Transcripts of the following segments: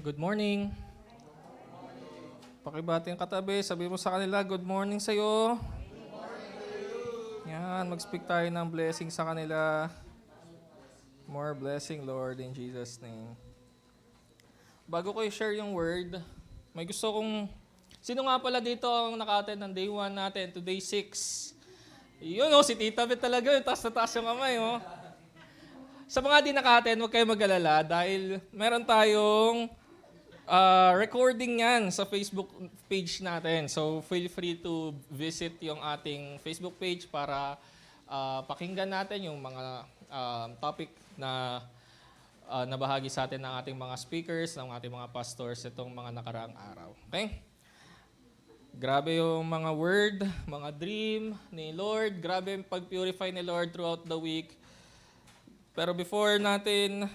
Good morning. Pakibati ang katabi. Sabi mo sa kanila, good morning sa'yo. Yan, mag-speak tayo ng blessing sa kanila. More blessing, Lord, in Jesus' name. Bago ko i-share yung word, may gusto kong... Sino nga pala dito ang naka-attend ng day 1 natin to day 6? Yun si Tita Bet talaga. Taas na taas yung kamay, Sa mga di naka-attend, huwag kayo mag-alala dahil meron tayong recording yan sa Facebook page natin. So, feel free to visit yung ating Facebook page para pakinggan natin yung mga topic na nabahagi sa atin ng ating mga speakers, ng ating mga pastors itong mga nakaraang araw. Okay? Grabe yung mga word, mga dream ni Lord. Grabe yung pag-purify ni Lord throughout the week. Pero before natin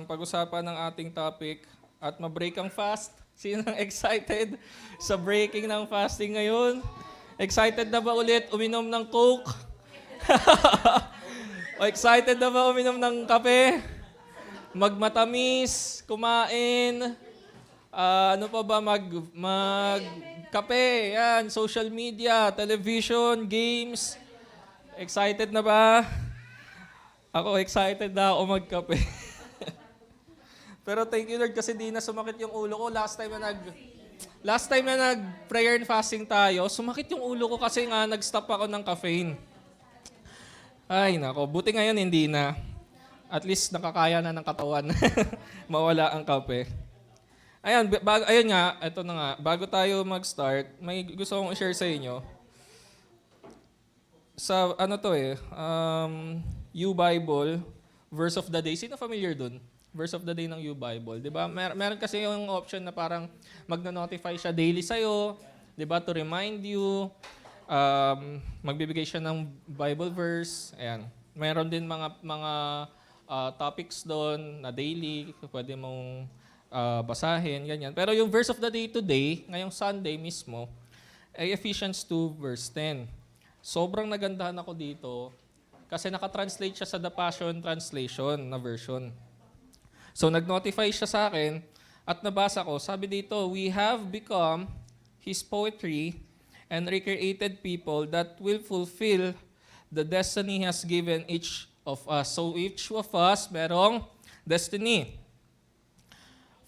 pag-usapan ng ating topic at ma-break ang fast, sino ang excited sa breaking ng fasting ngayon? Excited na ba ulit uminom ng Coke? O excited na ba uminom ng kape? Magmatamis, kumain, ano pa ba, magkape, yan, social media, television, games. Excited na ba? Ako excited na ako magkape. Pero thank you Lord kasi di na sumakit yung ulo ko. Last time na nag-prayer and fasting tayo, sumakit yung ulo ko kasi nga nag-stop ako ng caffeine. Ay nako, buti ngayon hindi na. At least nakakaya na ng katawan. Mawala ang kape. Ayun nga, ito na nga. Bago tayo mag-start, may gusto kong i-share sa inyo. Sa U-Bible, verse of the day. Sino familiar dun? Verse of the day ng U-Bible. Diba? Meron kasi yung option na parang magno-notify siya daily sa'yo. Diba? To remind you. Magbibigay siya ng Bible verse. Ayan. Meron din mga topics doon na daily. Pwede mong basahin. Ganyan. Pero yung verse of the day today, ngayong Sunday mismo, ay Ephesians 2 verse 10. Sobrang nagandahan ako dito kasi nakatranslate siya sa The Passion Translation na version. So nag-notify siya sa akin at nabasa ko, sabi dito, we have become His poetry and recreated people that will fulfill the destiny He has given each of us. So each of us merong destiny.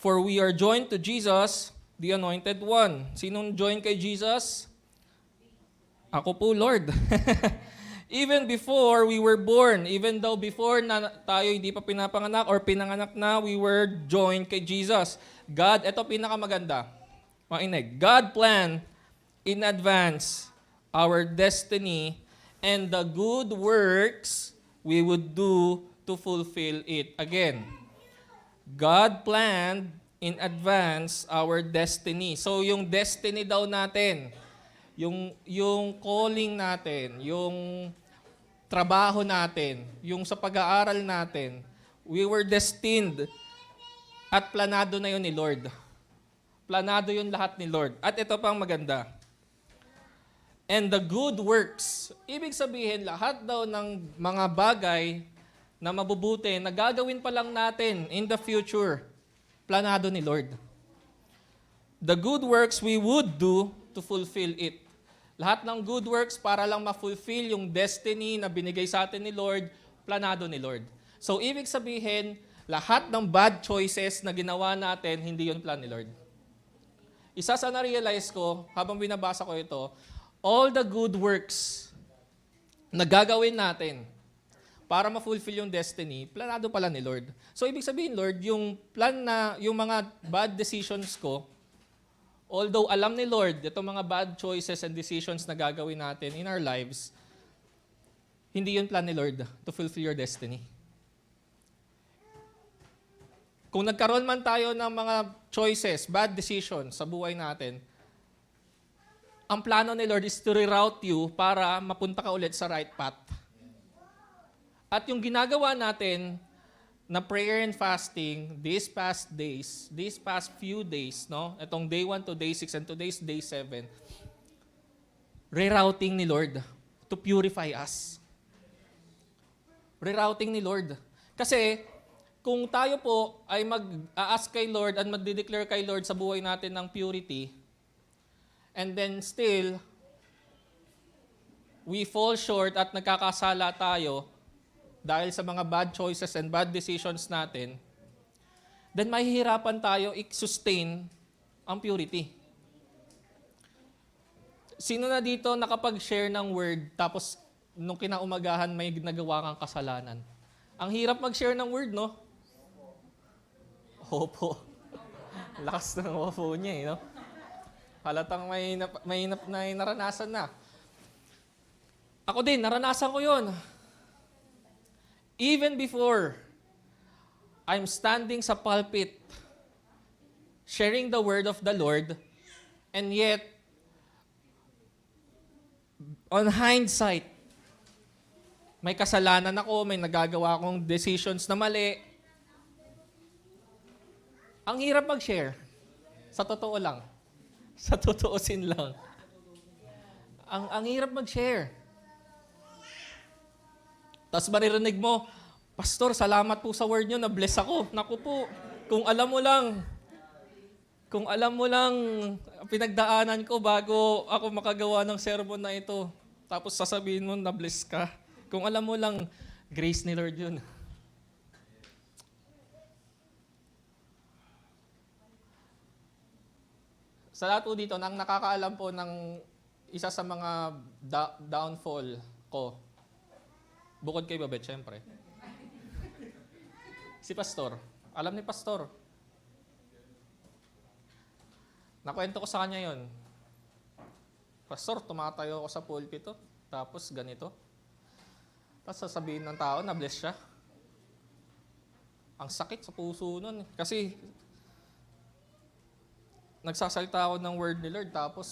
For we are joined to Jesus, the Anointed One. Sinong join kay Jesus? Ako po, Lord. Even before we were born, even though before na tayo hindi pa pinapanganak or pinanganak na, we were joined kay Jesus. God, ito pinakamaganda. Makinig. God planned in advance our destiny and the good works we would do to fulfill it. Again, God planned in advance our destiny. So yung destiny daw natin, yung calling natin, yung trabaho natin, yung sa pag-aaral natin, we were destined at planado na yun ni Lord. Planado yun lahat ni Lord. At ito pang maganda. And the good works, ibig sabihin lahat daw ng mga bagay na mabubuti, na gagawin pa lang natin in the future, planado ni Lord. The good works we would do to fulfill it. Lahat ng good works para lang ma-fulfill yung destiny na binigay sa atin ni Lord, planado ni Lord. So, ibig sabihin, lahat ng bad choices na ginawa natin, hindi yun plan ni Lord. Isa sa na-realize ko, habang binabasa ko ito, all the good works na gagawin natin para ma-fulfill yung destiny, planado pala ni Lord. So, ibig sabihin, Lord, yung mga bad decisions ko, although alam ni Lord, itong mga bad choices and decisions na gagawin natin in our lives, hindi yun plan ni Lord to fulfill your destiny. Kung nagkaroon man tayo ng mga choices, bad decisions sa buhay natin, ang plano ni Lord is to reroute you para mapunta ka ulit sa right path. At yung ginagawa natin na prayer and fasting these past few days, no? Itong day 1 to day 6 and today's day 7, rerouting ni Lord to purify us. Rerouting ni Lord. Kasi kung tayo po ay mag-ask kay Lord at magde-declare kay Lord sa buhay natin ng purity, and then still, we fall short at nagkakasala tayo dahil sa mga bad choices and bad decisions natin, then mahihirapan tayo i-sustain ang purity. Sino na dito nakapag-share ng word tapos nung kinaumagahan may nagawa kang kasalanan? Ang hirap mag-share ng word, no? Opo. Lakas ng opo niya, no? Halatang may naranasan na. Ako din, naranasan ko yun. Even before I'm standing sa pulpit, sharing the word of the Lord, and yet, on hindsight, may kasalanan ako, may nagagawa akong decisions na mali. Ang hirap mag-share. Sa totoo lang. Sa totoosin lang. Ang hirap mag-share. Tapos maririnig mo, Pastor, salamat po sa word nyo, na-bless ako. Naku po, kung alam mo lang pinagdaanan ko bago ako makagawa ng sermon na ito, tapos sasabihin mo, na-bless ka. Kung alam mo lang, grace ni Lord yun. Sa lahat po dito, nang nakakaalam po ng isa sa mga downfall ko, bukod kay Babet, syempre. Si Pastor. Alam ni Pastor. Nakwento ko sa kanya yon. Pastor, tumatayo ako sa pulpito, tapos ganito. Tapos sasabihin ng tao na bless siya. Ang sakit sa puso nun. Kasi nagsasalita ako ng word ni Lord, tapos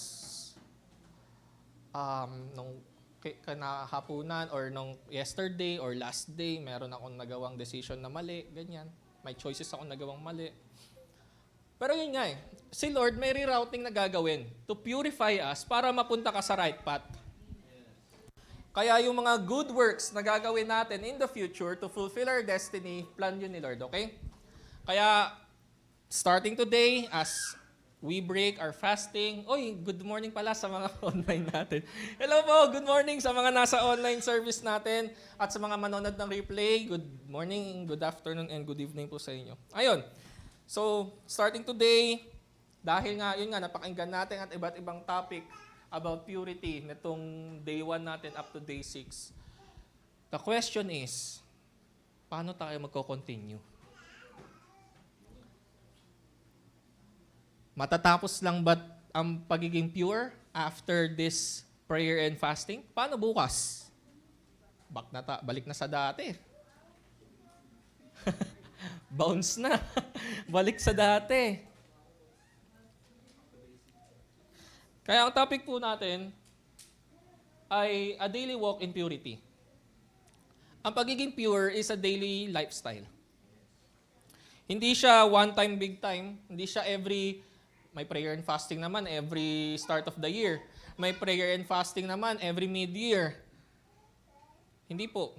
nung kanahapunan or nung yesterday or last day, meron akong nagawang decision na mali, ganyan. May choices akong nagawang mali. Pero yun nga si Lord may rerouting na gagawin to purify us para mapunta ka sa right path. Kaya yung mga good works na gagawin natin in the future to fulfill our destiny, plan yun ni Lord, okay? Kaya, starting today, as we break our fasting. Oy, good morning pala sa mga online natin. Hello po, good morning sa mga nasa online service natin at sa mga manonood ng replay. Good morning, good afternoon, and good evening po sa inyo. Ayun. So, starting today, dahil nga, yun nga, napakinggan natin at iba't ibang topic about purity nitong day 1 natin up to day 6. The question is, paano tayo magko-continue? Matatapos lang ba ang pagiging pure after this prayer and fasting? Paano bukas? Balik na sa dati. Bounce na. Balik sa dati. Kaya ang topic po natin ay a daily walk in purity. Ang pagiging pure is a daily lifestyle. Hindi siya one time, big time. Hindi siya may prayer and fasting naman every start of the year. May prayer and fasting naman every mid-year. Hindi po.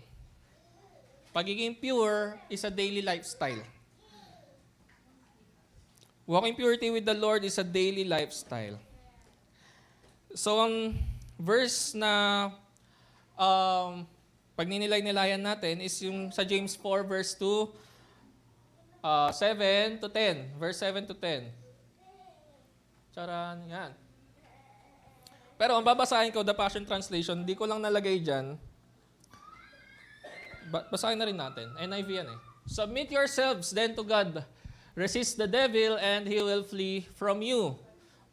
Pagiging pure is a daily lifestyle. Walking purity with the Lord is a daily lifestyle. So, ang verse na pagninilay-nilayan natin is yung sa James 4 verse 2, 7 to 10. Verse 7 to 10. Charan, yan. Pero ang babasahin ko, the Passion Translation, di ko lang nalagay dyan. Basahin na rin natin. NIV yan eh. Submit yourselves then to God. Resist the devil and he will flee from you.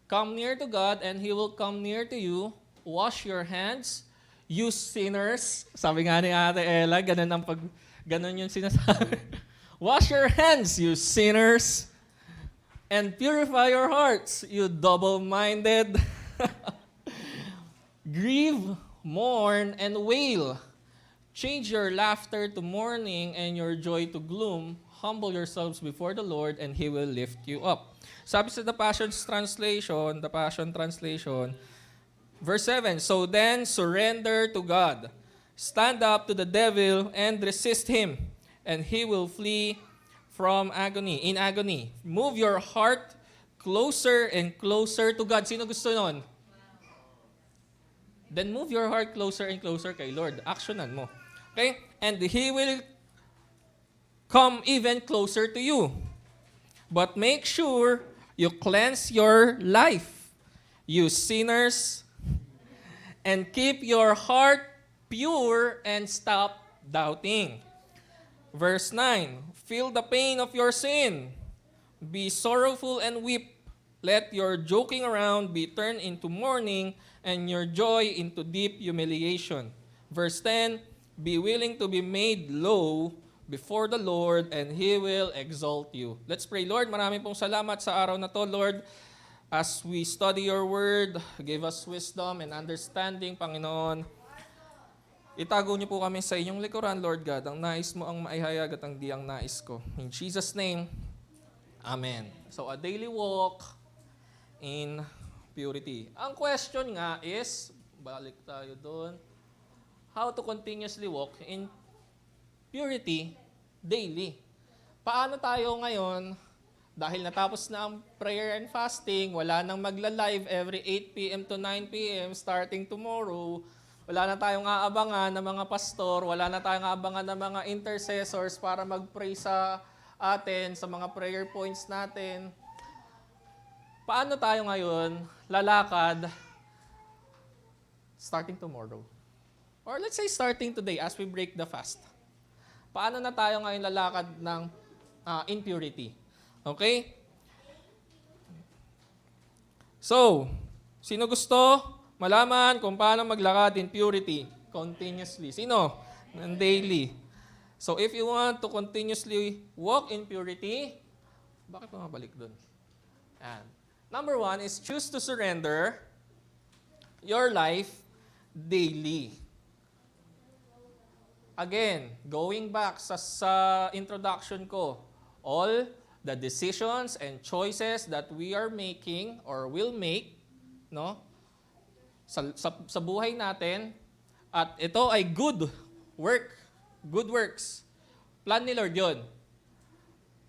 Come near to God and he will come near to you. Wash your hands, you sinners. Sabi nga ni Ate Ella, ganun yung sinasabi. Wash your hands, you sinners. And purify your hearts, you double-minded. Grieve, mourn, and wail. Change your laughter to mourning and your joy to gloom. Humble yourselves before the Lord, and He will lift you up. Sabi sa the Passion Translation, verse 7, so then surrender to God. Stand up to the devil and resist him, and he will flee from agony, in agony. Move your heart closer and closer to God. Sino gusto nun? Then move your heart closer and closer kay Lord. Actionan mo. Okay? And He will come even closer to you. But make sure you cleanse your life, you sinners, and keep your heart pure and stop doubting. Verse 9, feel the pain of your sin. Be sorrowful and weep. Let your joking around be turned into mourning and your joy into deep humiliation. Verse 10, be willing to be made low before the Lord and He will exalt you. Let's pray. Lord, maraming pong salamat sa araw na to, Lord. As we study your word, give us wisdom and understanding, Panginoon. Itago niyo po kami sa inyong likuran, Lord God. Ang nais mo ang maihayag at ang di ang nais ko. In Jesus' name, Amen. So, a daily walk in purity. Ang question nga is, balik tayo doon, how to continuously walk in purity daily. Paano tayo ngayon, dahil natapos na ang prayer and fasting, wala nang magla-live every 8 p.m. to 9 p.m. starting tomorrow, wala na tayong aabangan ng mga pastor, wala na tayong aabangan ng mga intercessors para mag-pray sa atin, sa mga prayer points natin. Paano tayo ngayon lalakad starting tomorrow? Or let's say starting today as we break the fast. Paano na tayo ngayon lalakad ng impurity? Okay? So, sino gusto malaman kung paano maglakad in purity continuously? Sino? And daily. So, if you want to continuously walk in purity, bakit pa mabalik dun? And number 1 is choose to surrender your life daily. Again, going back sa introduction ko, all the decisions and choices that we are making or will make, no, sa buhay natin, at ito ay good works. Plan ni Lord yun.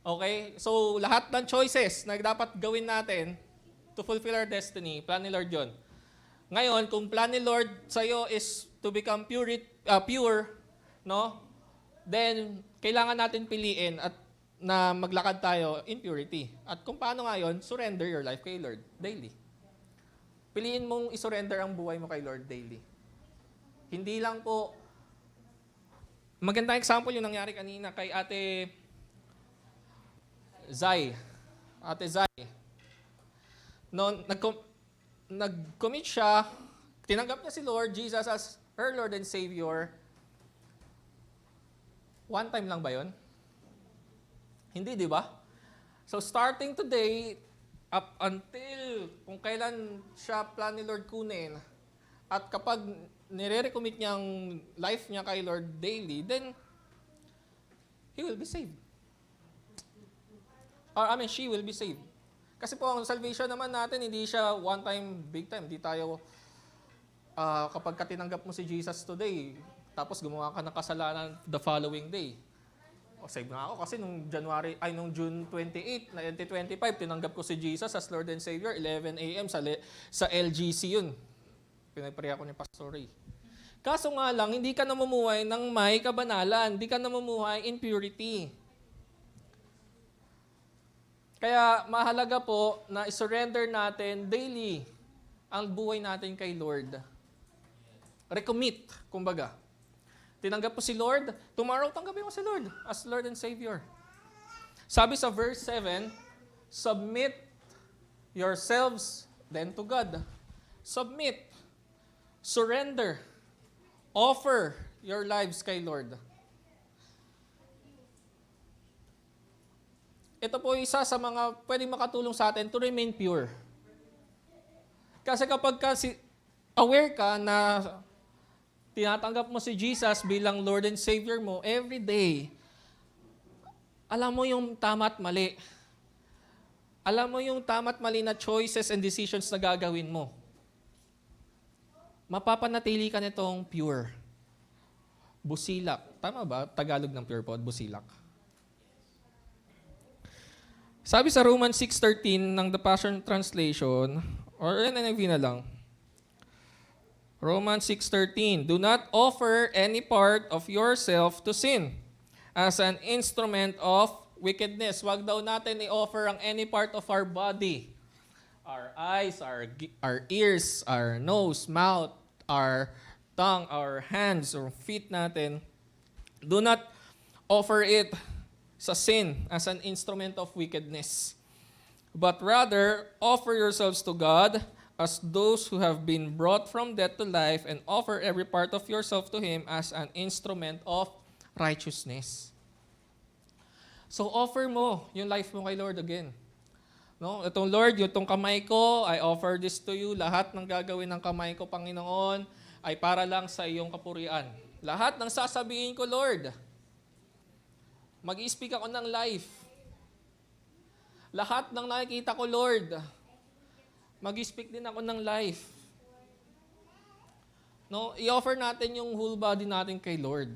Okay? So, lahat ng choices na dapat gawin natin to fulfill our destiny, plan ni Lord yun. Ngayon, kung plan ni Lord sa'yo is to become pure, no? Then, kailangan natin piliin at na maglakad tayo in purity. At kung paano ngayon, surrender your life kay Lord daily. Piliin mong isurrender ang buhay mo kay Lord daily. Hindi lang po, magandang example yung nangyari kanina kay Ate Zai. Ate Zai. No, nag-commit siya, tinanggap niya si Lord Jesus as her Lord and Savior. One time lang ba yun? Hindi, di ba? So starting today, up until kung kailan siya plan ni Lord kunin, at kapag nire-recommit niya ang life niya kay Lord daily, then he will be saved. Or she will be saved. Kasi po ang salvation naman natin, hindi siya one time, big time. Hindi tayo, kapag katinanggap mo si Jesus today, tapos gumawa ka ng kasalanan the following day. Save nga ako kasi nung June 28 na 2025, tinanggap ko si Jesus as Lord and Savior, 11 a.m. sa LGC yun. Pinag-pray ako ni Pastor Ray. Kaso nga lang, hindi ka namumuhay ng may kabanalan. Hindi ka namumuhay in purity. Kaya mahalaga po na isurrender natin daily ang buhay natin kay Lord. Recommit, kumbaga. Tinanggap po si Lord, tomorrow tanggapin mo si Lord as Lord and Savior. Sabi sa verse 7, submit yourselves then to God. Submit, surrender, offer your lives kay Lord. Ito po isa sa mga pwedeng makatulong sa atin to remain pure. Kasi kapag aware ka na tinatanggap mo si Jesus bilang Lord and Savior mo every day, alam mo yung tama at mali. Alam mo yung tama at mali na choices and decisions na gagawin mo. Mapapanatili ka nitong pure. Busilak. Tama ba? Tagalog ng pure po, busilak. Sabi sa Romans 6:13 ng The Passion Translation, or NIV na lang. Romans 6:13, do not offer any part of yourself to sin as an instrument of wickedness. Wag daw natin i-offer ang any part of our body. Our eyes, our ears, our nose, mouth, our tongue, our hands, or feet natin. Do not offer it sa sin as an instrument of wickedness. But rather, offer yourselves to God as those who have been brought from death to life, and offer every part of yourself to Him as an instrument of righteousness. So offer mo yung life mo kay Lord again. No? Itong Lord, itong kamay ko, I offer this to you. Lahat ng gagawin ng kamay ko, Panginoon, ay para lang sa iyong kapurian. Lahat ng sasabihin ko, Lord, mag-i-speak ako ng life. Lahat ng nakikita ko, Lord, mag-i-speak din ako ng life. No, i-offer natin yung whole body natin kay Lord.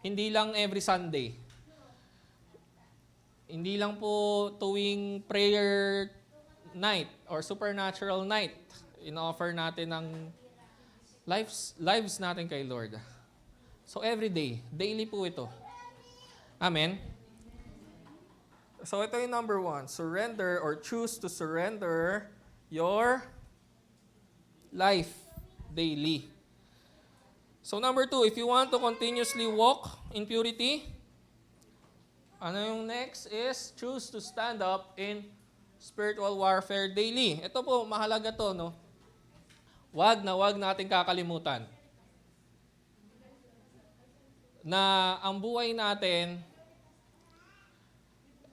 Hindi lang every Sunday. Hindi lang po tuwing prayer night or supernatural night. In-offer natin ang lives natin kay Lord. So every day, daily po ito. Amen? So ito yung number 1, surrender or choose to surrender your life daily. So number 2, if you want to continuously walk in purity, ano yung next is choose to stand up in spiritual warfare daily. Ito po, mahalaga to, no? Wag natin kakalimutan na ang buhay natin,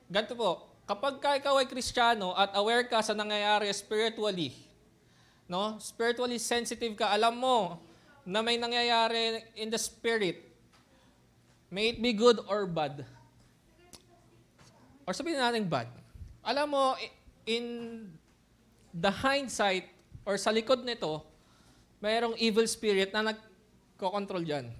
ganito po, kapag ikaw ay Kristiyano at aware ka sa nangyayari spiritually, no? Spiritually sensitive ka, alam mo na may nangyayari in the spirit. May it be good or bad. Or sabihin natin bad. Alam mo, in the hindsight or sa likod nito, mayroong evil spirit na nagko-control dyan.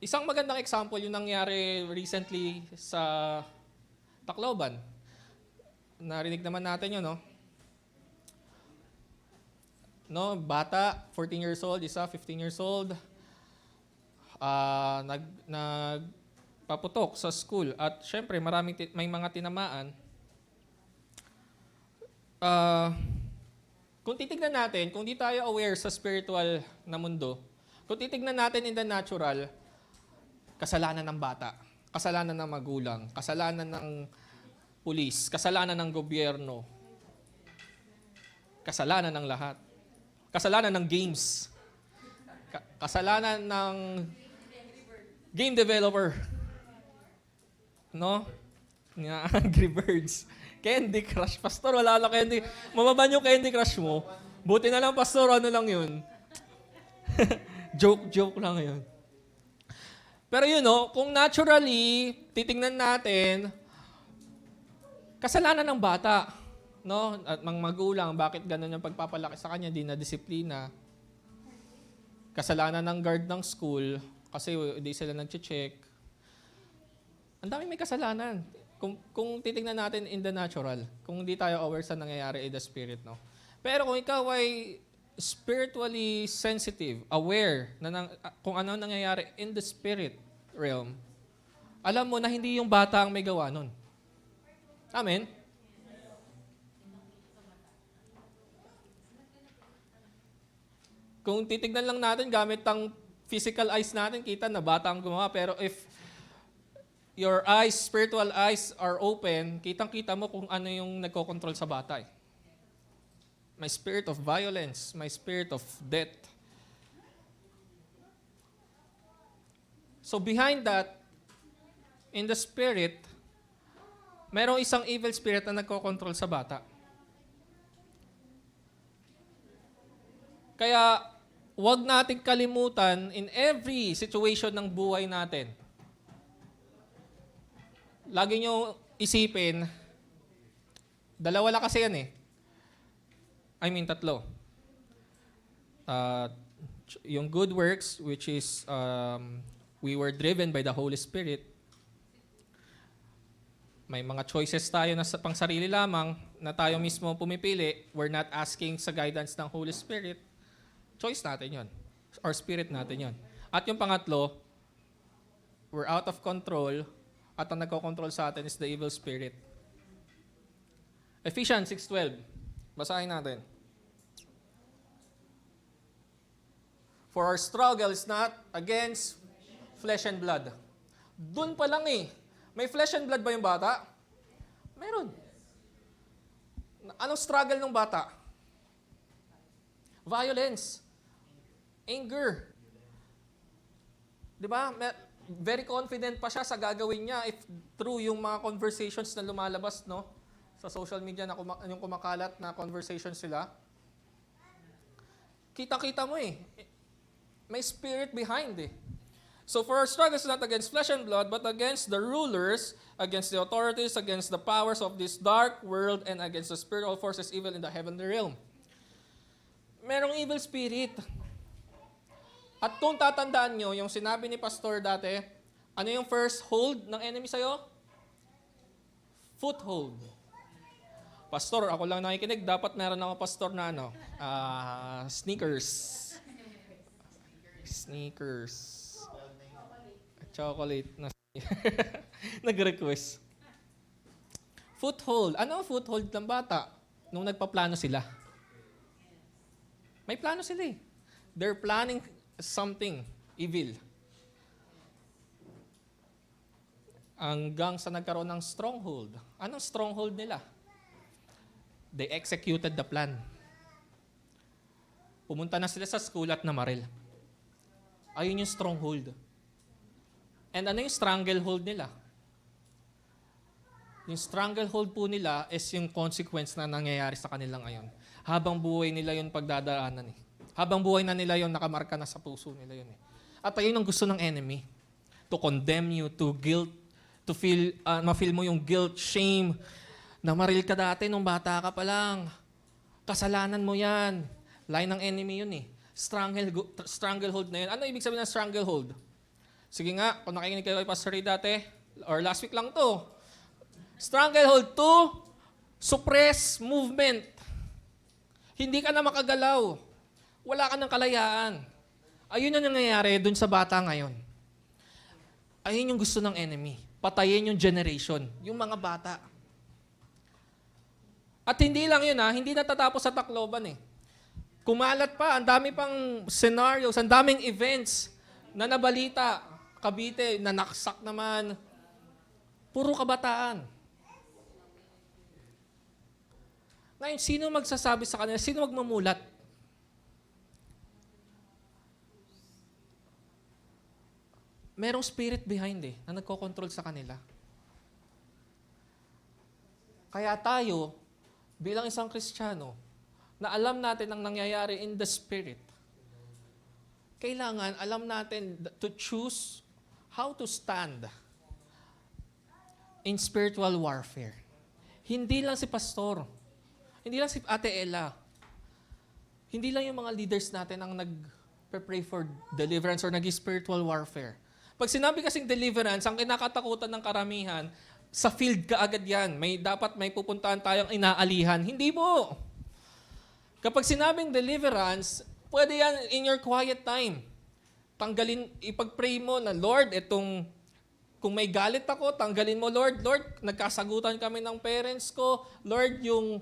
Isang magandang example yung nangyari recently sa Tacloban. Narinig naman natin yun, no? No, bata, 14 years old, isa 15 years old, nagpaputok sa school. At syempre, may mga tinamaan. Kung titignan natin, kung di tayo aware sa spiritual na mundo, kung titignan natin in the natural, kasalanan ng bata, kasalanan ng magulang, kasalanan ng pulis, kasalanan ng gobyerno, kasalanan ng lahat. Kasalanan ng games, kasalanan ng game developer, no? Angry Birds, Candy Crush. Pastor, wala na Candy. Mababan yung Candy Crush mo. Buti na lang, Pastor, ano lang yun? Joke lang yun. Pero yun, no, kung naturally, titingnan natin, kasalanan ng bata, no? At mga magulang, bakit ganun yung pagpapalaki sa kanya, di na disiplina. Kasalanan ng guard ng school, kasi hindi sila nag-check. Ang daming may kasalanan. Kung titingnan natin in the natural, kung hindi tayo aware sa nangyayari in the spirit, no? Pero kung ikaw ay spiritually sensitive, aware na kung ano nangyayari in the spirit realm, alam mo na hindi yung bata ang may gawa nun. Amen? Kung titignan lang natin gamit ang physical eyes natin, kita na bata ang gumawa. Pero if your eyes, spiritual eyes are open, kitang-kita mo kung ano yung nagko-control sa bata. May spirit of violence, may spirit of death. So behind that, in the spirit, mayroong isang evil spirit na nagko-control sa bata. Kaya, huwag nating kalimutan in every situation ng buhay natin. Lagi nyo isipin, dalawa lang kasi yan eh. Tatlo. Yung good works, which is we were driven by the Holy Spirit, May mga choices tayo na pang sarili lamang na tayo mismo pumipili. We're not asking sa guidance ng Holy Spirit. Choice natin yon. Or spirit natin yon. At yung pangatlo, we're out of control at ang nagko-control sa atin is the evil spirit. Ephesians 6:12. Basahin natin. For our struggle is not against flesh and blood. Doon pa lang eh. May flesh and blood ba yung bata? Meron. Anong struggle ng bata? Violence. Anger. Di ba? Very confident pa siya sa gagawin niya if true yung mga conversations na lumalabas, no? Sa social media na yung kumakalat na conversations sila. Kita-kita mo eh. May spirit behind eh. So for our struggle is not against flesh and blood, but against the rulers, against the authorities, against the powers of this dark world, and against the spiritual forces evil in the heavenly realm. Merong evil spirit. At kung tatandaan nyo, yung sinabi ni Pastor dati, ano yung first hold ng enemy sa'yo? Foothold. Pastor, ako lang nakikinig, dapat meron ako pastor na sneakers. Sneakers. Chocolate na nag-request. Foothold. Ano ang foothold ng bata? Nung nagpaplano sila. May plano sila eh. They're planning something evil. Hanggang sa nagkaroon ng stronghold. Anong stronghold nila? They executed the plan. Pumunta na sila sa school at namaril. Ayun yung stronghold. And ano yung stranglehold nila? Yung stranglehold po nila is yung consequence na nangyayari sa kanila ngayon. Habang buhay nila yung pagdadaanan eh. Habang buhay na nila yung nakamarka na sa puso nila yun eh. At ayun ang gusto ng enemy. To condemn you, to guilt, to feel, ma-feel mo yung guilt, shame. Namaril ka dati nung bata ka pa lang. Kasalanan mo yan. Line ng enemy yun eh. Stranglehold na yun. Ano ibig sabihin ng stranglehold? Sige nga, kung nakikinig kayo kay Pastor Ray dati, or last week lang to. Stranglehold to suppress movement. Hindi ka na makagalaw. Wala ka ng kalayaan. Ayun ang nangyayari dun sa bata ngayon. Ayun yung gusto ng enemy. Patayin yung generation, yung mga bata. At hindi lang yun hindi natatapos sa Tacloban eh. Kumalat pa, ang dami pang scenarios, ang daming events na nabalita. Cavite, nanaksak naman. Puro kabataan. Ngayon, sino magsasabi sa kanila? Sino magmamulat? Merong spirit behind na nagko-control sa kanila. Kaya tayo, bilang isang Kristiyano, na alam natin ang nangyayari in the spirit, kailangan alam natin to choose how to stand in spiritual warfare. Hindi lang si pastor, hindi lang si Ate Ella, hindi lang yung mga leaders natin ang nag-pray for deliverance or nag-spiritual warfare. Pag sinabi kasing deliverance, ang kinakatakutan ng karamihan, sa field ka agad yan. Dapat may pupuntahan tayong inaalihan. Hindi po. Kapag sinabing deliverance, pwede yan in your quiet time. Ipag-pray mo na, Lord, kung may galit ako, tanggalin mo, Lord. Lord, nagkasagutan kami ng parents ko. Lord, yung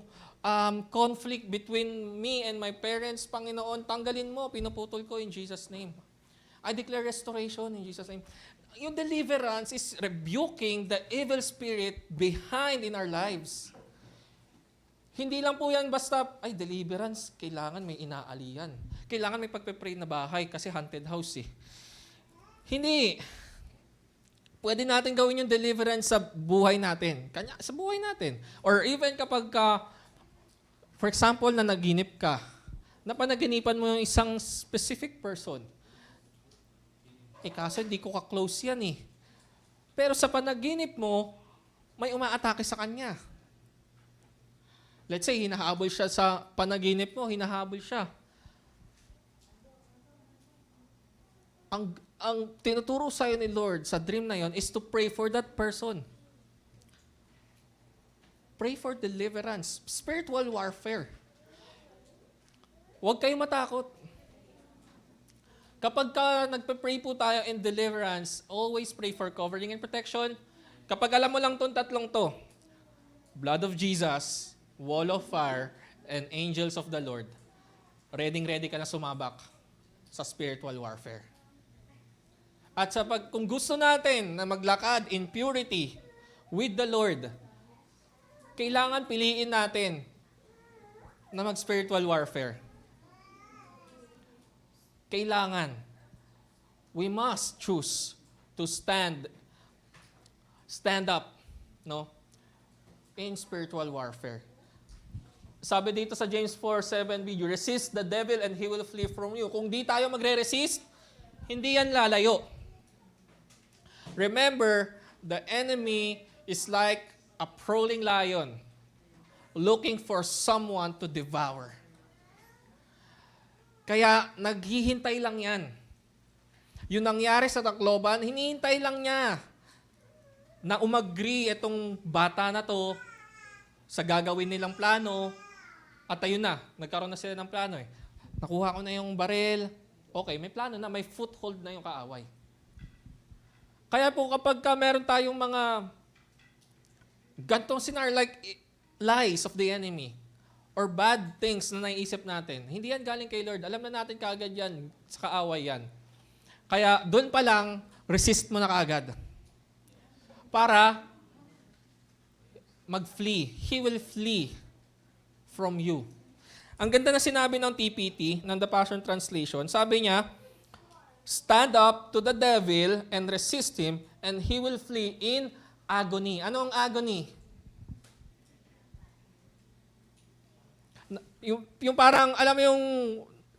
conflict between me and my parents, Panginoon, tanggalin mo, pinuputol ko in Jesus' name. I declare restoration in Jesus' name. Yung deliverance is rebuking the evil spirit behind in our lives. Hindi lang po yan basta, deliverance, kailangan may inaalihan. Kailangan may pagpe-pray na bahay kasi haunted house eh. Hindi. Pwede natin gawin yung deliverance sa buhay natin. Sa buhay natin. Or even kapag for example, na naginip ka, napanaginipan mo yung isang specific person. Kaso hindi ko ka-close yan eh. Pero sa panaginip mo, may umaatake sa kanya. Let's say, hinahabol siya sa panaginip mo, hinahabol siya. Ang tinuturo sa'yo ni Lord sa dream na yon is to pray for that person. Pray for deliverance. Spiritual warfare. Huwag kayong matakot. Kapag nagpe-pray po tayo in deliverance, always pray for covering and protection. Kapag alam mo lang itong tatlong to, blood of Jesus, wall of fire, and angels of the Lord, ready ka na sumabak sa spiritual warfare. At kung gusto natin na maglakad in purity with the Lord, kailangan piliin natin na mag-spiritual warfare. Kailangan. We must choose to stand up, no? In spiritual warfare. Sabi dito sa James 4:7b, you resist the devil and he will flee from you. Kung di tayo magre-resist, hindi yan lalayo. Remember, the enemy is like a prowling lion looking for someone to devour. Kaya naghihintay lang yan. Yung nangyari sa Tacloban, hinihintay lang niya na umagri itong bata na to sa gagawin nilang plano. At ayun na, nagkaroon na sila ng plano eh. Nakuha ko na yung baril. Okay, may plano na, may foothold na yung kaaway. Kaya po kapag meron tayong mga gantong scenario like lies of the enemy, or bad things na naiisip natin, hindi yan galing kay Lord. Alam na natin kaagad yan, sa kaaway yan. Kaya doon pa lang, resist mo na kaagad. Para mag-flee. He will flee from you. Ang ganda na sinabi ng TPT, ng The Passion Translation, sabi niya, stand up to the devil and resist him, and he will flee in agony. Ano ang agony? Yung parang, alam mo yung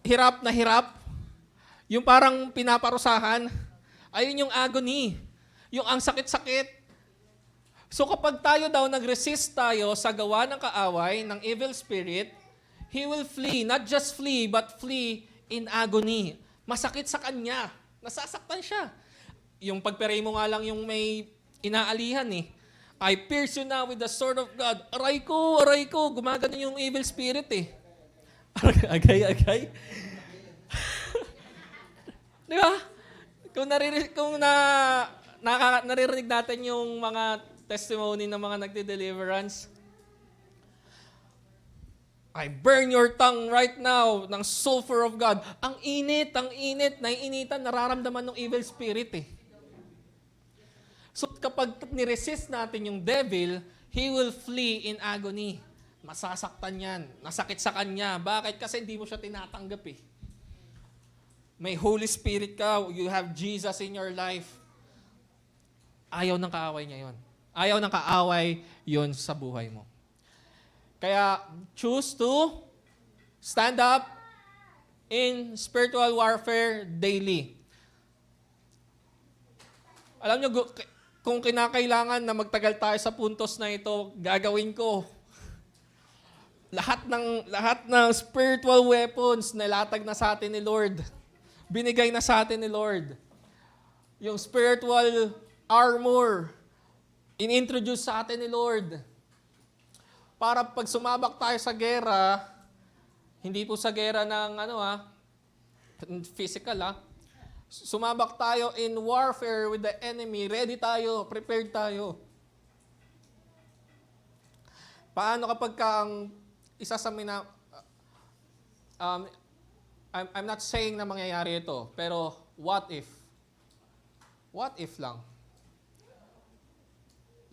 hirap na hirap? Yung parang pinaparusahan? Ayun yung agony. Yung ang sakit-sakit. So kapag tayo daw nag-resist tayo sa gawa ng kaaway, ng evil spirit, he will flee. Not just flee, but flee in agony. Masakit sa kanya. Nasasaktan siya. Yung pagpray mo nga lang yung may inaalihan eh. I pierce you now with the sword of God. Aray ko. Gumagano yung evil spirit eh. Agay. Di ba? Naririnig natin yung mga testimony ng mga nagde-deliverance. I burn your tongue right now ng sulfur of God. Ang init, naiinitan, nararamdaman ng evil spirit eh. So kapag niresist natin yung devil, he will flee in agony. Masasaktan yan. Nasakit sa kanya. Bakit? Kasi hindi mo siya tinatanggap eh. May Holy Spirit ka. You have Jesus in your life. Ayaw ng kaaway niya yon. Ayaw ng kaaway yon sa buhay mo. Kaya choose to stand up in spiritual warfare daily. Alam niyo, kung kinakailangan na magtagal tayo sa puntos na ito, gagawin ko. Lahat ng spiritual weapons nilatag na sa atin ni Lord. Binigay na sa atin ni Lord. Yung spiritual armor, inintroduce sa atin ni Lord. Para pag sumabak tayo sa gera, hindi po sa gera ng physical sumabak tayo in warfare with the enemy. Ready tayo, prepared tayo. Paano kapag ang isa sa I'm not saying na mangyayari ito, pero what if? What if lang?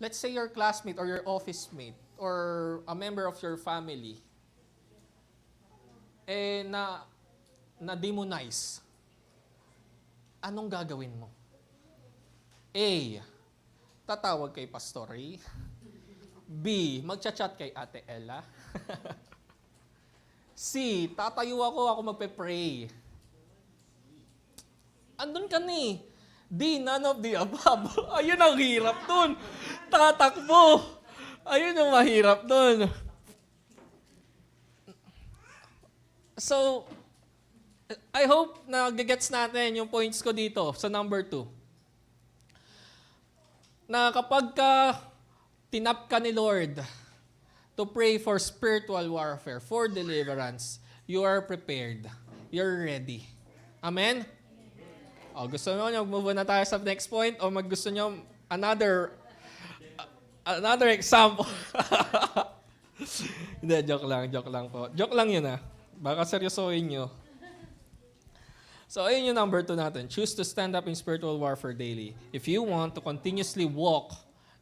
Let's say your classmate or your office mate or a member of your family na-demonize. Anong gagawin mo? A, tatawag kay Pastor Ray. B, magchat-chat kay Ate Ella. C, tatayo ako magpe-pray. Andun ka ni. D, none of the above. Ayun ang hirap dun. Tatakbo. Ayun ang mahirap dun. So, I hope na gagets natin yung points ko dito sa number 2. Na kapag tinap ka ni Lord, to pray for spiritual warfare, for deliverance, you are prepared. You're ready. Amen? O, gusto nyo move na tayo sa next point o gusto nyo another example? Hindi, joke lang po. Joke lang yun Baka seryosohin nyo. So, ayun yung number 2 natin. Choose to stand up in spiritual warfare daily if you want to continuously walk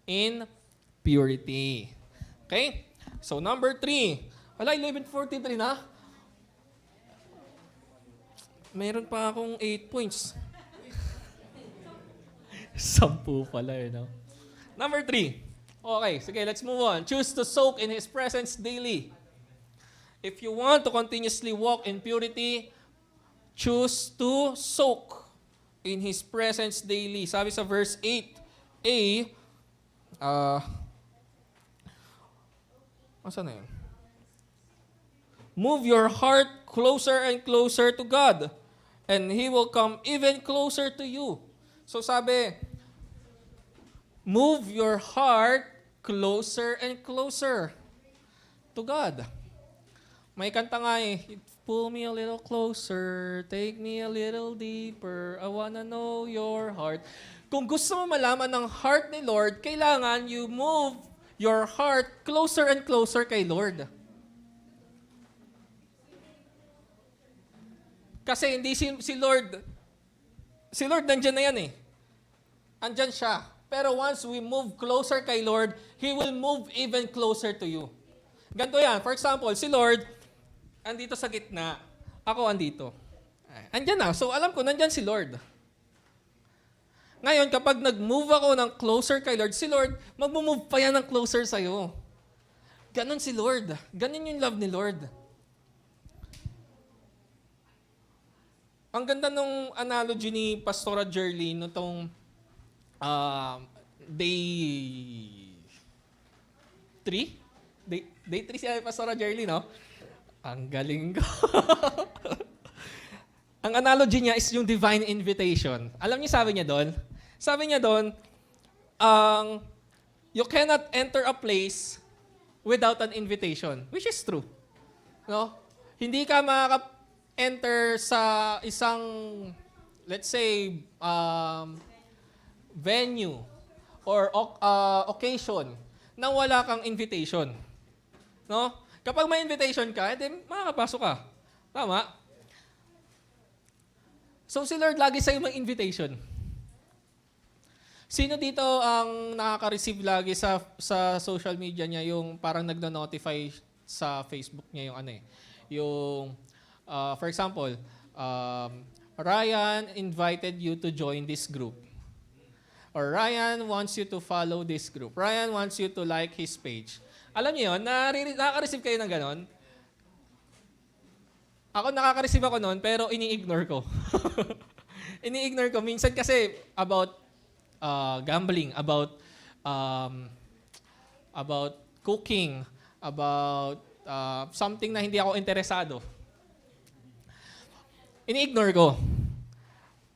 in purity. Okay? So, number 3. Wala, 11:43 na. Meron pa akong 8 points. 10 pala no? Number 3. Okay, sige, let's move on. Choose to soak in His presence daily. If you want to continuously walk in purity, choose to soak in His presence daily. Sabi sa verse 8a, asa na yun? Move your heart closer and closer to God, and He will come even closer to you. So sabi, move your heart closer and closer to God. May kanta nga pull me a little closer, take me a little deeper, I wanna know your heart. Kung gusto mo malaman ng heart ni Lord, kailangan you move your heart closer and closer kay Lord. Kasi hindi si Lord nandiyan na yan Andyan siya. Pero once we move closer kay Lord, He will move even closer to you. Ganito yan. For example, si Lord, andito sa gitna. Ako andito. Andyan na. So alam ko, nandyan si Lord. Ngayon, kapag nag-move ako ng closer kay Lord, si Lord, mag-move pa yan ng closer sa'yo. Ganon si Lord. Ganon yung love ni Lord. Ang ganda nung analogy ni Pastora Jerly nitong day 3? Day 3 siya Pastora Jerly, no? Ang galing ko. Ang analogy niya is yung divine invitation. Alam niyo sabi niya doon? Sabi niya doon, you cannot enter a place without an invitation, which is true. No? Hindi ka makaka-enter sa isang, let's say, venue or occasion nang wala kang invitation. No? Kapag may invitation ka, edi makakapasok ka. Tama? So si Lord lagi sa'yo may invitation. Sino dito ang nakaka-receive lagi sa social media niya yung parang nagno-notify sa Facebook niya yung yung for example, Ryan invited you to join this group. Or Ryan wants you to follow this group. Ryan wants you to like his page. Alam niyo yun, nakaka-receive kayo ng ganon? Ako nakaka-receive ako noon, pero ini-ignore ko. Ini-ignore ko. Minsan kasi about gambling, about cooking, about something na hindi ako interesado. Ini-ignore ko.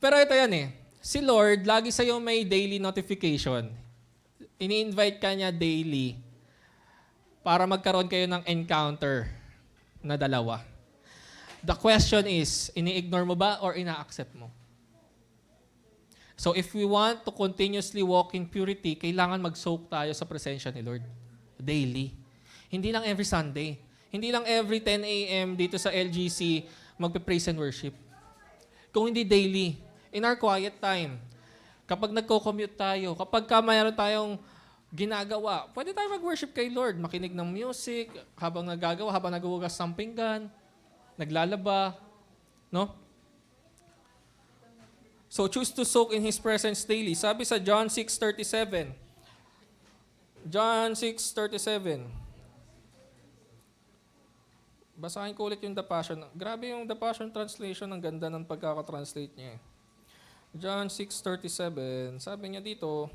Pero ito yan Si Lord, lagi sa'yo may daily notification. Ini-invite ka niya daily para magkaroon kayo ng encounter na dalawa. The question is, ini-ignore mo ba or ina-accept mo? So if we want to continuously walk in purity, kailangan mag-soak tayo sa presensya ni Lord. Daily. Hindi lang every Sunday. Hindi lang every 10 a.m. dito sa LGC magpe-praise and worship. Kung hindi daily, in our quiet time, kapag nagko-commute tayo, kapag mayroon tayong ginagawa, pwede tayo mag-worship kay Lord, makinig ng music, habang naghuhugas ng pinggan, naglalaba, no? So choose to soak in His presence daily. Sabi sa John 6:37. John 6:37. Basahin ko ulit yung The Passion. Grabe yung The Passion Translation, ang ganda ng pagkaka-translate niya. John 6:37. Sabi niya dito,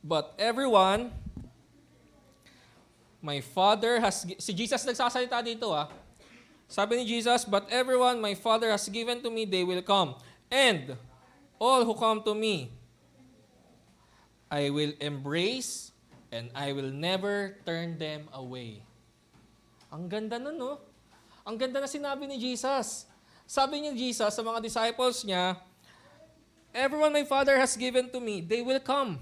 but everyone, my Father has... Si Jesus nagsasalita dito Sabi ni Jesus, but everyone my Father has given to me, they will come. And all who come to me, I will embrace and I will never turn them away. Ang ganda nun, no? Ang ganda na sinabi ni Jesus. Sabi ni Jesus sa mga disciples niya, everyone my Father has given to me, they will come.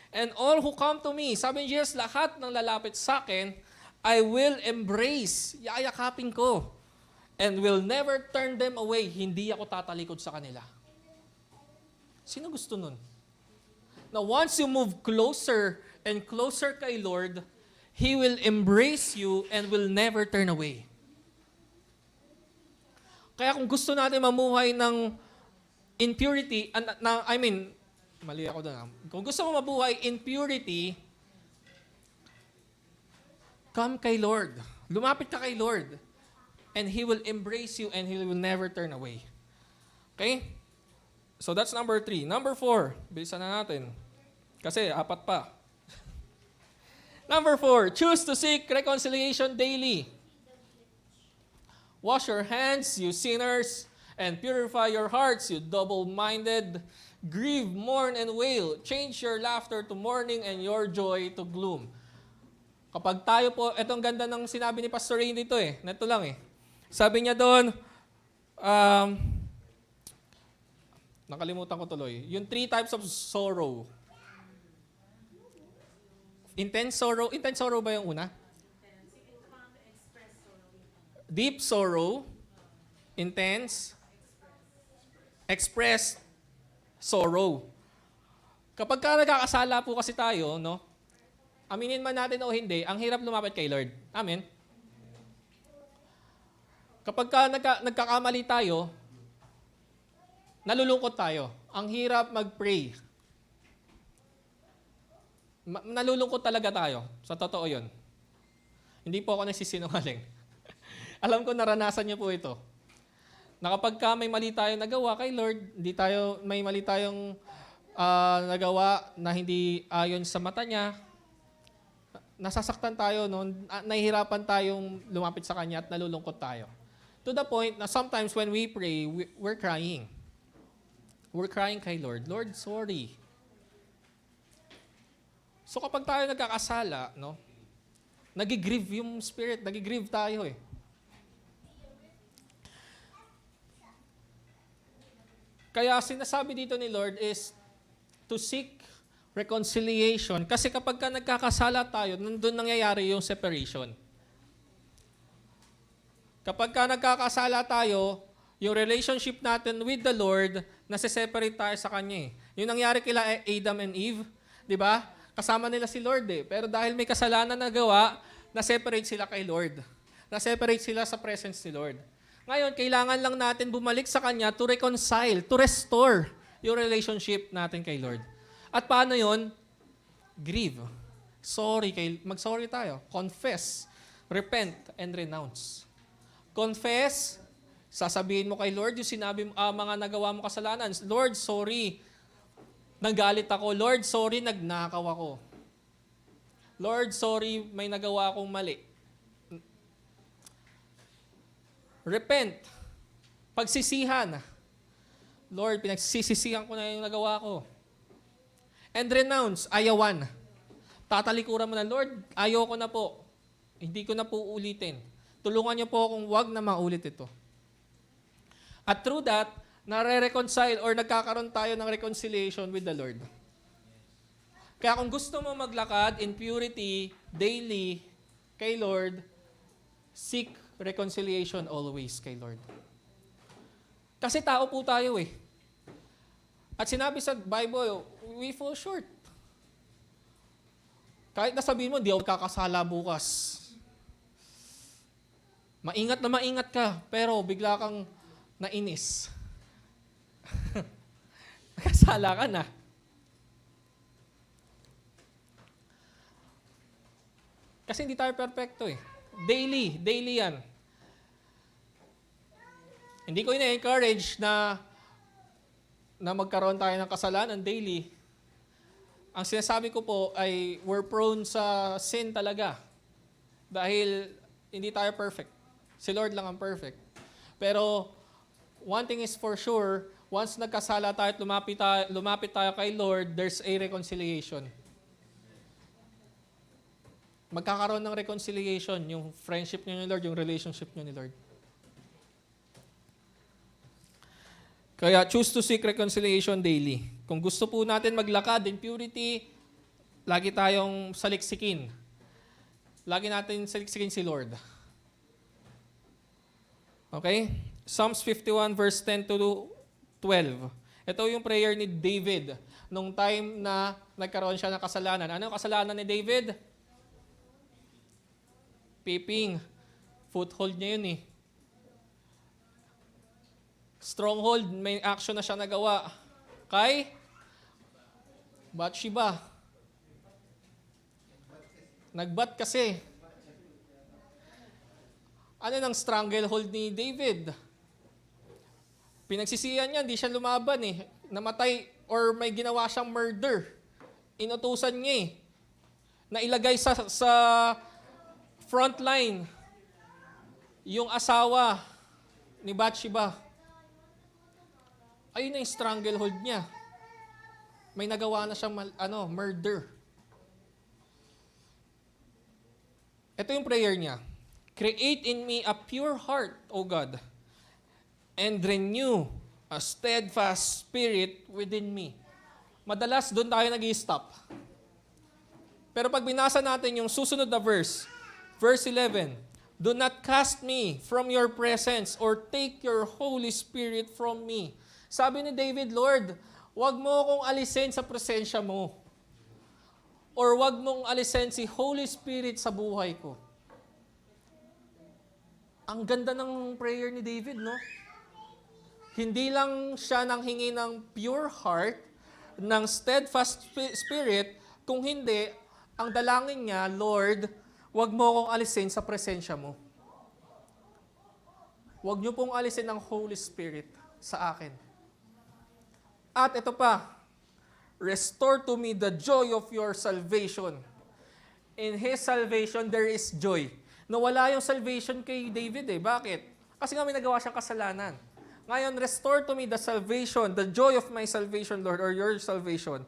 And all who come to me, sabi ni Jesus, lahat ng lalapit sa akin, I will embrace, yayakapin ko, and will never turn them away. Hindi ako tatalikod sa kanila. Sino gusto nun? Now, once you move closer and closer kay Lord, He will embrace you and will never turn away. Kaya kung gusto natin mamuhay ng in purity, mali ako doon. Kung gusto mo mabuhay in purity, come kay Lord. Lumapit ka kay Lord. And He will embrace you and He will never turn away. Okay? So that's number 3. Number 4, bilisan na natin. Kasi 4 pa. Number 4, choose to seek reconciliation daily. Wash your hands, you sinners, and purify your hearts, you double-minded. Grieve, mourn, and wail. Change your laughter to mourning and your joy to gloom. Kapag tayo po, etong ganda ng sinabi ni Pastor Ray dito Neto lang Sabi niya doon, nakalimutan ko tuloy. Yung 3 types of sorrow. Intense sorrow ba yung una? Deep sorrow, intense, expressed sorrow. Kapag ka nagkakasala po kasi tayo, no? Aminin man natin o hindi, ang hirap lumapit kay Lord. Amen? Kapag ka nagkakamali tayo, nalulungkot tayo. Ang hirap mag-pray. Nalulungkot talaga tayo. Sa totoo yun. Hindi po ako nagsisinungaling. Alam ko naranasan niyo po ito. Na kapag ka may mali tayong nagawa kay Lord, may mali tayong nagawa na hindi ayon sa mata niya, nasasaktan tayo, nahihirapan tayong lumapit sa Kanya at nalulungkot tayo. To the point na sometimes when we pray, we're crying. We're crying kay Lord, Lord, sorry. So kapag tayo nagkakasala, nagigrieve yung spirit, nagigrieve tayo Kaya sinasabi dito ni Lord is to seek reconciliation. Kasi kapag ka nagkakasala tayo, nandun nangyayari yung separation. Kapag ka nagkakasala tayo, yung relationship natin with the Lord, nase-separate tayo sa Kanya Yung nangyari kila Adam and Eve, di ba? Kasama nila si Lord Pero dahil may kasalanan na gawa, na-separate sila kay Lord. Na-separate sila sa presence ni Lord. Ngayon, kailangan lang natin bumalik sa Kanya to reconcile, to restore yung relationship natin kay Lord. At paano yon? Grieve. Mag-sorry tayo. Confess, repent, and renounce. Confess, sasabihin mo kay Lord yung sinabi mo, mga nagawa mo kasalanan. Lord, sorry. Nagalit ako. Lord, sorry, nagnakaw ako. Lord, sorry, may nagawa akong mali. Repent. Pagsisihan. Lord, pinagsisisihan ko na yung nagawa ko. And renounce. Ayawan. Tatalikuran mo na, Lord, ayoko na po. Hindi ko na po ulitin. Tulungan niyo po akong wag na maulit ito. At through that, nare-reconcile or nagkakaroon tayo ng reconciliation with the Lord. Kaya kung gusto mo maglakad in purity daily kay Lord, seek reconciliation always kay Lord. Kasi tao po tayo At sinabi sa Bible, we fall short. Kahit nasabihin mo, di ako kakasala bukas. Maingat na maingat ka, pero bigla kang nainis. Nakasala ka na. Kasi hindi tayo perfecto Daily yan. Hindi ko ina-encourage na magkaroon tayo ng kasalanan daily. Ang sinasabi ko po ay we're prone sa sin talaga. Dahil hindi tayo perfect. Si Lord lang ang perfect. Pero one thing is for sure, once nagkasala tayo at lumapit tayo kay Lord, there's a reconciliation. magkakaroon ng reconciliation, yung friendship nyo ni Lord, yung relationship nyo ni Lord. Kaya choose to seek reconciliation daily. Kung gusto po natin maglakad in purity, lagi tayong saliksikin. Lagi natin saliksikin si Lord. Okay? Psalms 51 verse 10 to 12. Ito yung prayer ni David nung time na nagkaroon siya ng kasalanan. Ano yung kasalanan ni David? Peeping. Foothold niya yun eh. Stronghold, may action na siya nagawa. Kay Bathsheba. Nagbat kasi. Ano nang stranglehold ni David? Pinagsisihan niya, hindi siya lumaban eh. Namatay or may ginawa siyang murder. Inutusan niya eh. Na ilagay sa front line yung asawa ni Bathsheba. Ayun na yung stranglehold niya. May nagawa na siyang murder. Ito yung prayer niya. Create in me a pure heart, O God, and renew a steadfast spirit within me. Madalas doon tayo nag-i-stop. Pero pag binasa natin yung susunod na verse 11, do not cast me from your presence or take your Holy Spirit from me. Sabi ni David, Lord, wag mo akong alisin sa presensya mo. Or wag mong alisin si Holy Spirit sa buhay ko. Ang ganda ng prayer ni David, no? Hindi lang siya nanghingi ng pure heart, ng steadfast spirit, kung hindi, ang dalangin niya, Lord, wag mo akong alisin sa presensya mo. Wag niyo pong alisin ang Holy Spirit sa akin. At ito pa, restore to me the joy of your salvation. In His salvation, there is joy. Nawala yung salvation kay David eh. Bakit? Kasi nga may nagawa siyang kasalanan. Ngayon, restore to me the salvation, the joy of my salvation, Lord, or your salvation.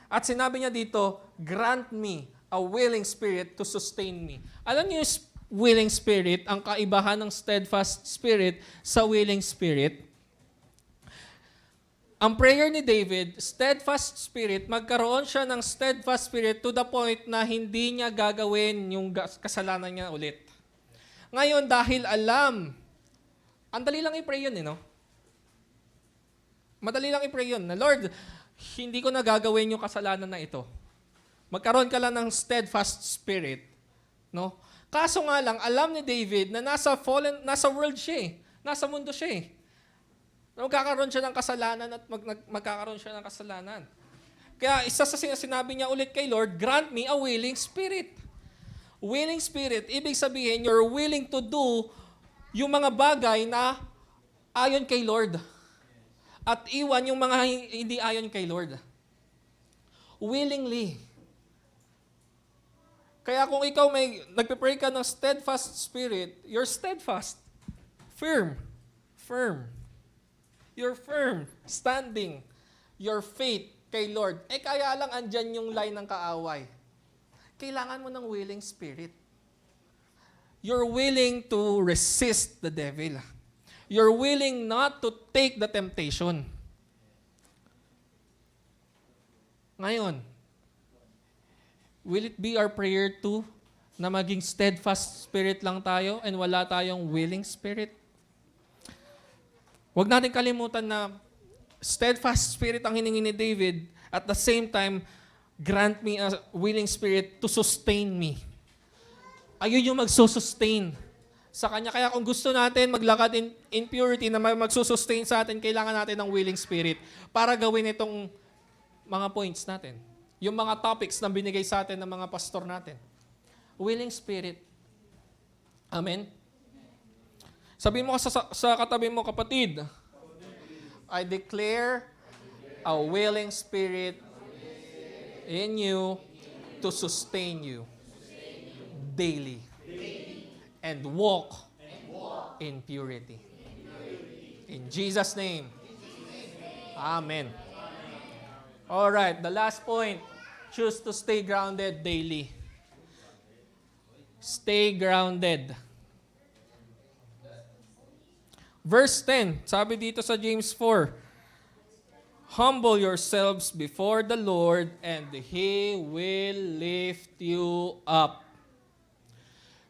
At sinabi niya dito, grant me a willing spirit to sustain me. Alam niyo yung willing spirit, ang kaibahan ng steadfast spirit sa willing spirit? Ang prayer ni David, steadfast spirit, magkaroon siya ng steadfast spirit to the point na hindi niya gagawin yung kasalanan niya ulit. Ngayon, dahil alam, ang dali lang i-pray yun, no? Madali lang i-pray yun na, Lord, hindi ko na gagawin yung kasalanan na ito. Magkaroon ka lang ng steadfast spirit, no? Kaso nga lang, alam ni David na nasa world siya eh. Nasa mundo siya eh. Magkakaroon siya ng kasalanan at magkakaroon siya ng kasalanan. Kaya isa sa sinabi niya ulit kay Lord, grant me a willing spirit. Willing spirit, ibig sabihin, you're willing to do yung mga bagay na ayon kay Lord. At iwan yung mga hindi ayon kay Lord. Willingly. Kaya kung ikaw may nagpe-pray ka ng steadfast spirit, you're steadfast. Firm. You're firm, standing, your faith kay Lord. Kaya lang andyan yung line ng kaaway. Kailangan mo ng willing spirit. You're willing to resist the devil. You're willing not to take the temptation. Ngayon, will it be our prayer too na maging steadfast spirit lang tayo and wala tayong willing spirit? Huwag natin kalimutan na steadfast spirit ang hiningi ni David. At the same time, grant me a willing spirit to sustain me. Ayun yung magsusustain sa Kanya. Kaya kung gusto natin maglakad in purity na magsusustain sa atin, kailangan natin ng willing spirit para gawin itong mga points natin. Yung mga topics na binigay sa atin ng mga pastor natin. Willing spirit. Amen? Sabihin mo sa katabi mo, kapatid, I declare a willing spirit in you to sustain you daily and walk in purity. In Jesus' name. Amen. All right, the last point, choose to stay grounded daily. Stay grounded. Verse 10, sabi dito sa James 4, humble yourselves before the Lord and He will lift you up.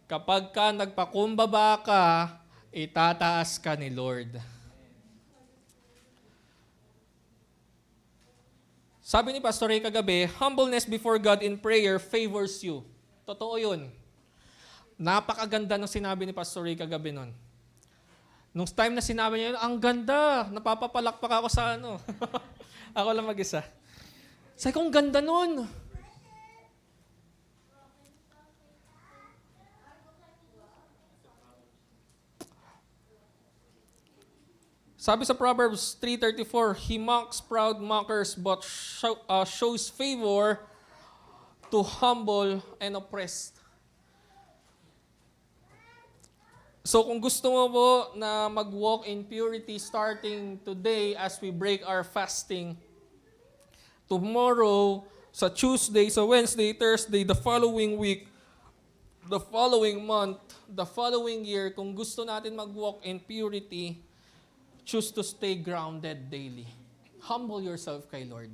Kapag ka nagpakumbaba ka, itataas ka ni Lord. Sabi ni Pastor Ray kagabi, humbleness before God in prayer favors you. Totoo yun. Napakaganda ng sinabi ni Pastor Ray kagabi nun. Nung time na sinabi niya yun, ang ganda, napapapalakpak ako sa ano. Ako lang mag-isa. Sabi ko, ang ganda nun. Sabi sa Proverbs 3:34, He mocks proud mockers but shows favor to humble and oppressed. So kung gusto mo po na mag-walk in purity starting today as we break our fasting, tomorrow, sa Tuesday, sa Wednesday, Thursday, the following week, the following month, the following year, kung gusto natin mag-walk in purity, choose to stay grounded daily. Humble yourself kay Lord.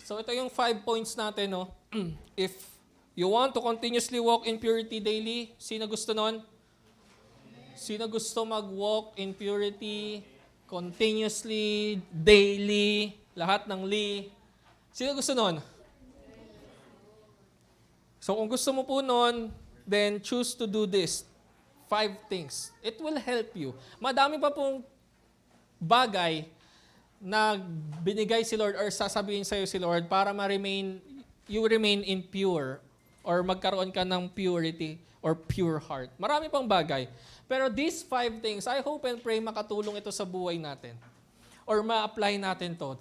So ito yung 5 points natin, no? If you want to continuously walk in purity daily, sino gusto nun? Sino gusto mag-walk in purity continuously, daily, lahat ng li? Sino gusto nun? So kung gusto mo po nun, then choose to do this. 5 things. It will help you. Madami pa pong bagay na binigay si Lord or sasabihin sa'yo si Lord para you remain impure or magkaroon ka ng purity or pure heart. Marami pang bagay. Pero these 5 things, I hope and pray makatulong ito sa buhay natin or ma-apply natin to.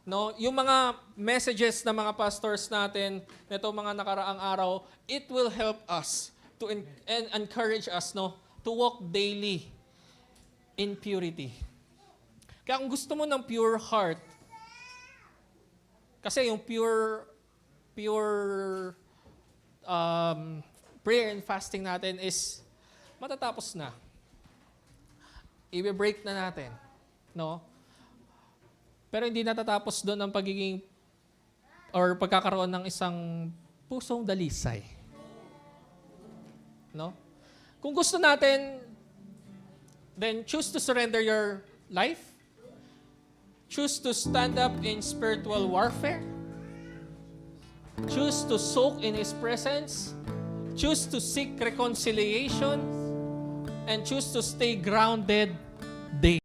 No, yung mga messages ng mga pastors natin nito mga nakaraang araw, it will help us to and encourage us, no, to walk daily in purity. Kaya kung gusto mo ng pure heart, kasi yung pure prayer and fasting natin is matatapos na. I-break na natin, no? Pero hindi natatapos doon ang pagiging or pagkakaroon ng isang pusong dalisay. No? Kung gusto natin, then choose to surrender your life. Choose to stand up in spiritual warfare. Choose to soak in His presence. Choose to seek reconciliation. And choose to stay grounded daily.